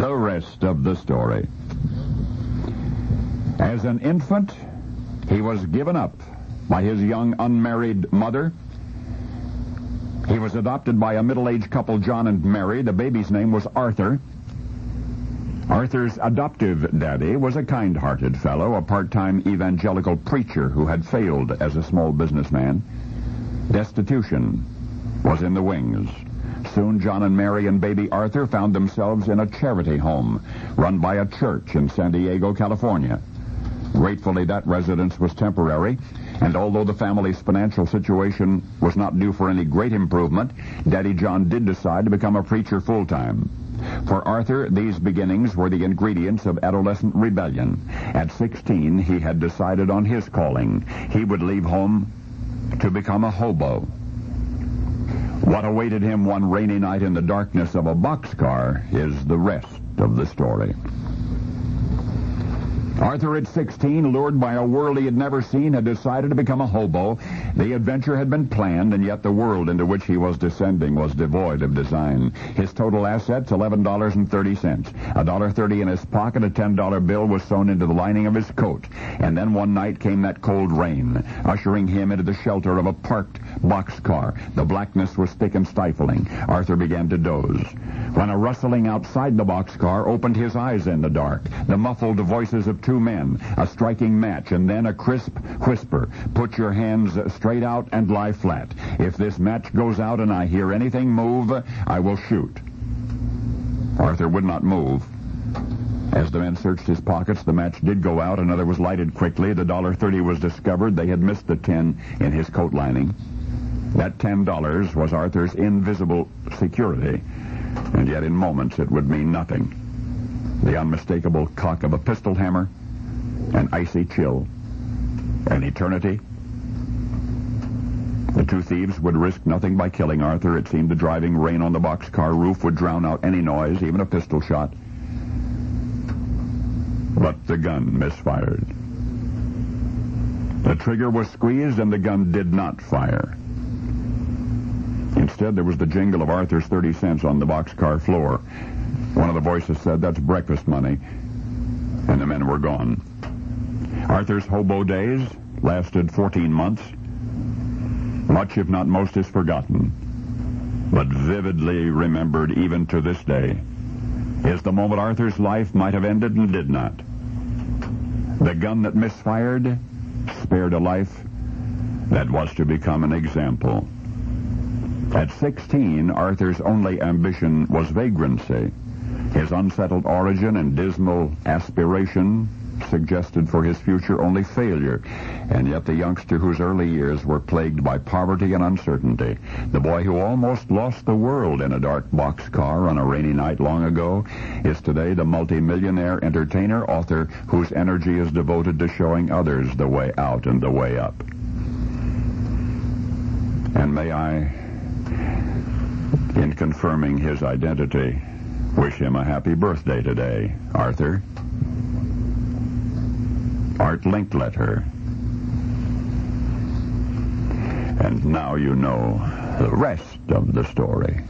The rest of the story. As an infant, he was given up by his young unmarried mother. He was adopted by a middle-aged couple, John and Mary. The baby's name was Arthur. Arthur's adoptive daddy was a kind-hearted fellow, a part-time evangelical preacher who had failed as a small businessman. Destitution was in the wings. Soon John and Mary and baby Arthur found themselves in a charity home run by a church in San Diego, California. Gratefully, that residence was temporary, and although the family's financial situation was not due for any great improvement, Daddy John did decide to become a preacher full-time. For Arthur, these beginnings were the ingredients of adolescent rebellion. At 16, he had decided on his calling. He would leave home to become a hobo. What awaited him one rainy night in the darkness of a boxcar is the rest of the story. Arthur, at 16, lured by a world he had never seen, had decided to become a hobo. The adventure had been planned, and yet the world into which he was descending was devoid of design. His total assets, $11.30. $1.30 in his pocket, a $10 bill was sewn into the lining of his coat. And then one night came that cold rain, ushering him into the shelter of a parked boxcar. The blackness was thick and stifling. Arthur began to doze, when a rustling outside the boxcar opened his eyes in the dark. The muffled voices of two men, a striking match, and then a crisp whisper. Put your hands straight out and lie flat. If this match goes out and I hear anything move, I will shoot. Arthur would not move. As the men searched his pockets, the match did go out. Another was lighted quickly. The $1.30 was discovered. They had missed the 10 in his coat lining. That $10 was Arthur's invisible security, and yet in moments it would mean nothing. The unmistakable cock of a pistol hammer, an icy chill, an eternity. The two thieves would risk nothing by killing Arthur. It seemed the driving rain on the boxcar roof would drown out any noise, even a pistol shot. But the gun misfired. The trigger was squeezed, and the gun did not fire. Instead, there was the jingle of Arthur's 30 cents on the boxcar floor. One of the voices said, "That's breakfast money." And the men were gone. Arthur's hobo days lasted 14 months. Much, if not most, is forgotten, but vividly remembered even to this day is the moment Arthur's life might have ended and did not. The gun that misfired spared a life that was to become an example. At 16, Arthur's only ambition was vagrancy. His unsettled origin and dismal aspiration suggested for his future only failure, and yet the youngster whose early years were plagued by poverty and uncertainty, the boy who almost lost the world in a dark boxcar on a rainy night long ago, is today the multimillionaire entertainer, author whose energy is devoted to showing others the way out and the way up. And may I, in confirming his identity, wish him a happy birthday today, Arthur. Art Linkletter. And now you know the rest of the story.